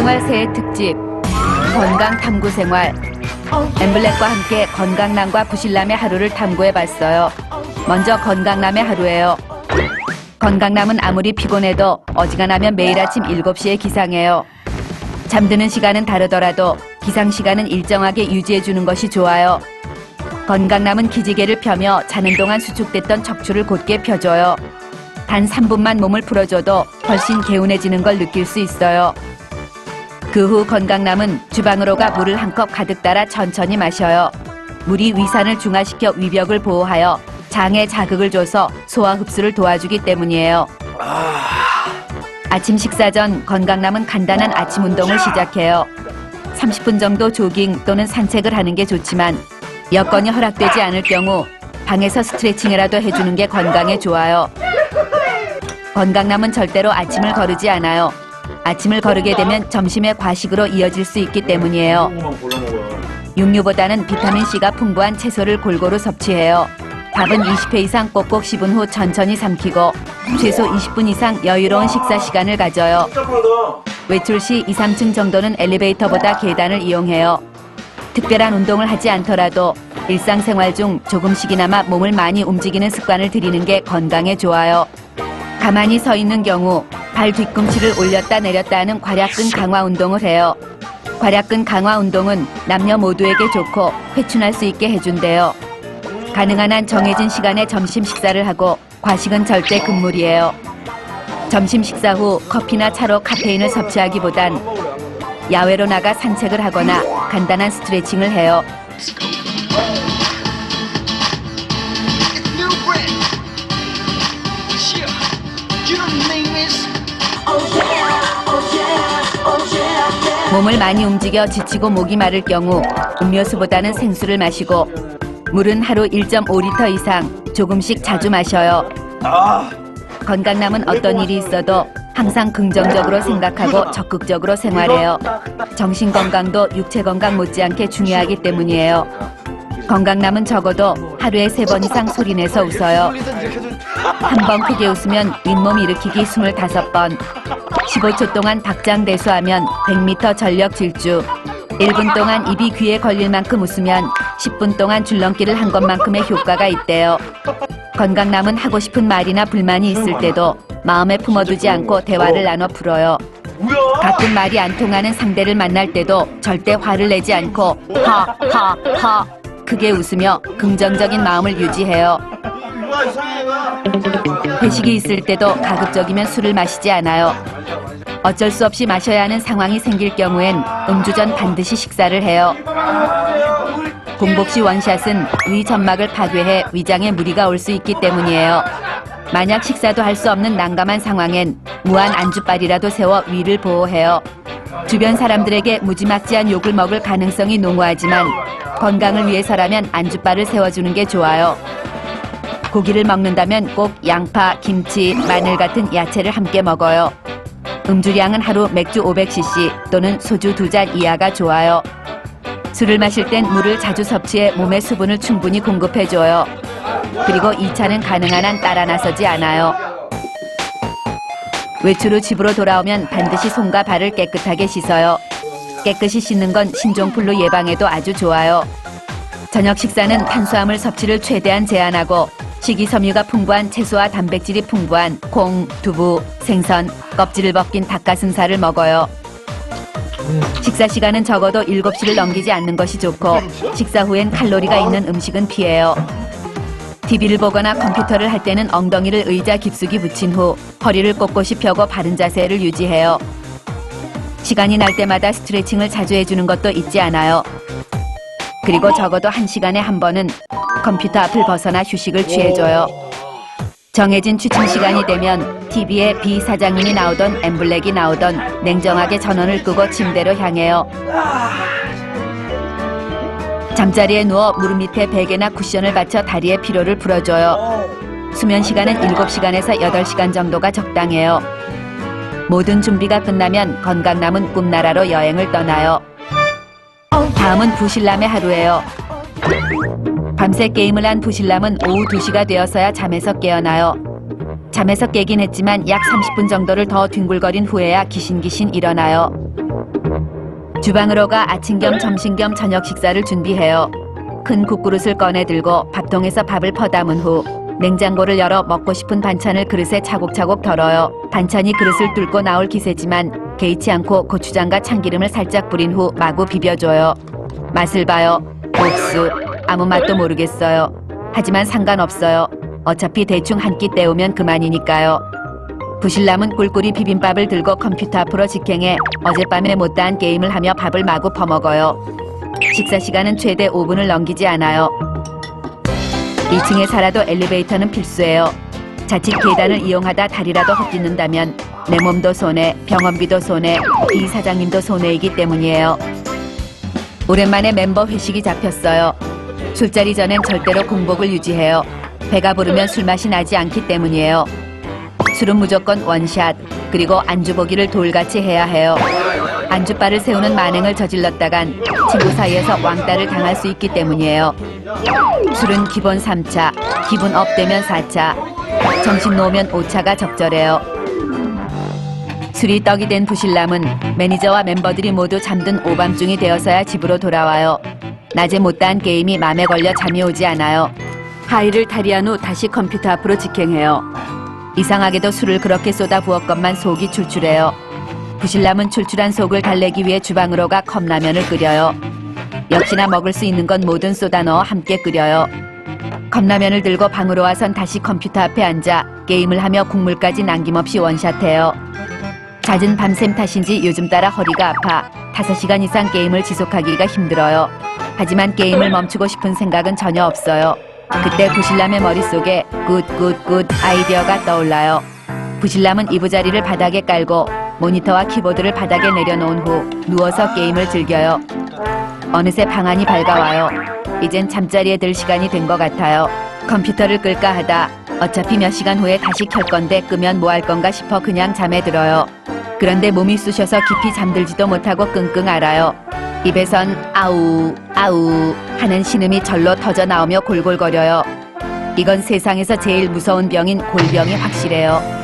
탐구생활 새해 특집 건강 탐구생활. 엠블랙과 함께 건강남과 부실남의 하루를 탐구해봤어요. 먼저 건강남의 하루예요. 건강남은 아무리 피곤해도 어지간하면 매일 아침 7시에 기상해요. 잠드는 시간은 다르더라도 기상 시간은 일정하게 유지해주는 것이 좋아요. 건강남은 기지개를 펴며 자는 동안 수축됐던 척추를 곧게 펴줘요. 단 3분만 몸을 풀어줘도 훨씬 개운해지는 걸 느낄 수 있어요. 그 후 건강남은 주방으로 가 물을 한 컵 가득 따라 천천히 마셔요. 물이 위산을 중화시켜 위벽을 보호하여 장에 자극을 줘서 소화 흡수를 도와주기 때문이에요. 아침 식사 전 건강남은 간단한 아침 운동을 시작해요. 30분 정도 조깅 또는 산책을 하는 게 좋지만 여건이 허락되지 않을 경우 방에서 스트레칭이라도 해주는 게 건강에 좋아요. 건강남은 절대로 아침을 거르지 않아요. 아침을 거르게 되면 점심에 과식으로 이어질 수 있기 때문이에요. 육류보다는 비타민C가 풍부한 채소를 골고루 섭취해요. 밥은 20회 이상 꼭꼭 씹은 후 천천히 삼키고 최소 20분 이상 여유로운 식사 시간을 가져요. 외출 시 2, 3층 정도는 엘리베이터보다 계단을 이용해요. 특별한 운동을 하지 않더라도 일상생활 중 조금씩이나마 몸을 많이 움직이는 습관을 들이는 게 건강에 좋아요. 가만히 서 있는 경우 발 뒤꿈치를 올렸다 내렸다 하는 괄약근 강화 운동을 해요. 괄약근 강화 운동은 남녀 모두에게 좋고 회춘할 수 있게 해준대요. 가능한 한 정해진 시간에 점심 식사를 하고 과식은 절대 금물이에요. 점심 식사 후 커피나 차로 카페인을 섭취하기보단 야외로 나가 산책을 하거나 간단한 스트레칭을 해요. 몸을 많이 움직여 지치고 목이 마를 경우 음료수보다는 생수를 마시고 물은 하루 1.5리터 이상 조금씩 자주 마셔요. 건강남은 어떤 일이 있어도 항상 긍정적으로 생각하고 적극적으로 생활해요. 정신건강도 육체건강 못지않게 중요하기 때문이에요. 건강남은 적어도 하루에 3번 이상 소리내서 웃어요. 한 번 크게 웃으면 윗몸 일으키기 25번, 15초 동안 박장대소하면 100m 전력 질주, 1분 동안 입이 귀에 걸릴 만큼 웃으면 10분 동안 줄넘기를 한 것만큼의 효과가 있대요. 건강남은 하고 싶은 말이나 불만이 있을 때도 마음에 품어두지 않고 대화를 나눠 풀어요. 가끔 말이 안 통하는 상대를 만날 때도 절대 화를 내지 않고 하하하 크게 웃으며 긍정적인 마음을 유지해요. 회식이 있을 때도 가급적이면 술을 마시지 않아요. 어쩔 수 없이 마셔야 하는 상황이 생길 경우엔 음주 전 반드시 식사를 해요. 공복시 원샷은 위 점막을 파괴해 위장에 무리가 올 수 있기 때문이에요. 만약 식사도 할 수 없는 난감한 상황엔 무한 안주빨이라도 세워 위를 보호해요. 주변 사람들에게 무지막지한 욕을 먹을 가능성이 농후하지만 건강을 위해서라면 안주빨을 세워주는 게 좋아요. 고기를 먹는다면 꼭 양파, 김치, 마늘 같은 야채를 함께 먹어요. 음주량은 하루 맥주 500cc 또는 소주 2잔 이하가 좋아요. 술을 마실 땐 물을 자주 섭취해 몸에 수분을 충분히 공급해줘요. 그리고 2차는 가능한 한 따라 나서지 않아요. 외출 후 집으로 돌아오면 반드시 손과 발을 깨끗하게 씻어요. 깨끗이 씻는 건 신종플루 예방에도 아주 좋아요. 저녁 식사는 탄수화물 섭취를 최대한 제한하고 식이섬유가 풍부한 채소와 단백질이 풍부한 콩, 두부, 생선, 껍질을 벗긴 닭가슴살을 먹어요. 식사 시간은 적어도 7시를 넘기지 않는 것이 좋고 식사 후엔 칼로리가 있는 음식은 피해요. TV를 보거나 컴퓨터를 할 때는 엉덩이를 의자 깊숙이 붙인 후 허리를 꼿꼿이 펴고 바른 자세를 유지해요. 시간이 날 때마다 스트레칭을 자주 해주는 것도 잊지 않아요. 그리고 적어도 1시간에 한 번은 컴퓨터 앞을 벗어나 휴식을 취해줘요. 정해진 취침 시간이 되면 TV에 비 사장님이 나오던 엠블랙이 나오던 냉정하게 전원을 끄고 침대로 향해요. 잠자리에 누워 무릎 밑에 베개나 쿠션을 받쳐 다리의 피로를 풀어줘요. 수면 시간은 7시간에서 8시간 정도가 적당해요. 모든 준비가 끝나면 건강남은 꿈나라로 여행을 떠나요. 다음은 부실남의 하루예요. 밤새 게임을 한 부실남은 오후 2시가 되어서야 잠에서 깨어나요. 잠에서 깨긴 했지만 약 30분 정도를 더 뒹굴거린 후에야 기신기신 일어나요. 주방으로 가 아침 겸 점심 겸 저녁 식사를 준비해요. 큰 국그릇을 꺼내 들고 밥통에서 밥을 퍼담은 후 냉장고를 열어 먹고 싶은 반찬을 그릇에 차곡차곡 덜어요. 반찬이 그릇을 뚫고 나올 기세지만 개의치 않고 고추장과 참기름을 살짝 뿌린 후 마구 비벼줘요. 맛을 봐요. 옥수. 아무 맛도 모르겠어요. 하지만 상관없어요. 어차피 대충 한 끼 때우면 그만이니까요. 부실남은 꿀꿀이 비빔밥을 들고 컴퓨터 앞으로 직행해 어젯밤에 못다한 게임을 하며 밥을 마구 퍼먹어요. 식사 시간은 최대 5분을 넘기지 않아요. 1층에 살아도 엘리베이터는 필수예요. 자칫 계단을 이용하다 다리라도 헛디는다면 내 몸도 손해, 병원비도 손해, 이 사장님도 손해이기 때문이에요. 오랜만에 멤버 회식이 잡혔어요. 술자리 전엔 절대로 공복을 유지해요. 배가 부르면 술맛이 나지 않기 때문이에요. 술은 무조건 원샷, 그리고 안주 보기를 돌같이 해야 해요. 안주바를 세우는 만행을 저질렀다간 친구 사이에서 왕따를 당할 수 있기 때문이에요. 술은 기본 3차, 기분 업 되면 4차, 정신 놓으면 5차가 적절해요. 술이 떡이 된 부실남은 매니저와 멤버들이 모두 잠든 오밤중이 되어서야 집으로 돌아와요. 낮에 못다한 게임이 맘에 걸려 잠이 오지 않아요. 하이를 탈의한 후 다시 컴퓨터 앞으로 직행해요. 이상하게도 술을 그렇게 쏟아부었건만 속이 출출해요. 부실남은 출출한 속을 달래기 위해 주방으로 가 컵라면을 끓여요. 역시나 먹을 수 있는 건 뭐든 쏟아 넣어 함께 끓여요. 컵라면을 들고 방으로 와선 다시 컴퓨터 앞에 앉아 게임을 하며 국물까지 남김없이 원샷해요. 잦은 밤샘 탓인지 요즘 따라 허리가 아파 5시간 이상 게임을 지속하기가 힘들어요. 하지만 게임을 멈추고 싶은 생각은 전혀 없어요. 그때 부실남의 머릿속에 굿 아이디어가 떠올라요. 부실남은 이부자리를 바닥에 깔고 모니터와 키보드를 바닥에 내려놓은 후 누워서 게임을 즐겨요. 어느새 방안이 밝아와요. 이젠 잠자리에 들 시간이 된 것 같아요. 컴퓨터를 끌까 하다 어차피 몇 시간 후에 다시 켤 건데 끄면 뭐 할 건가 싶어 그냥 잠에 들어요. 그런데 몸이 쑤셔서 깊이 잠들지도 못하고 끙끙 앓아요. 입에선 아우 아우 하는 신음이 절로 터져 나오며 골골거려요. 이건 세상에서 제일 무서운 병인 골병이 확실해요.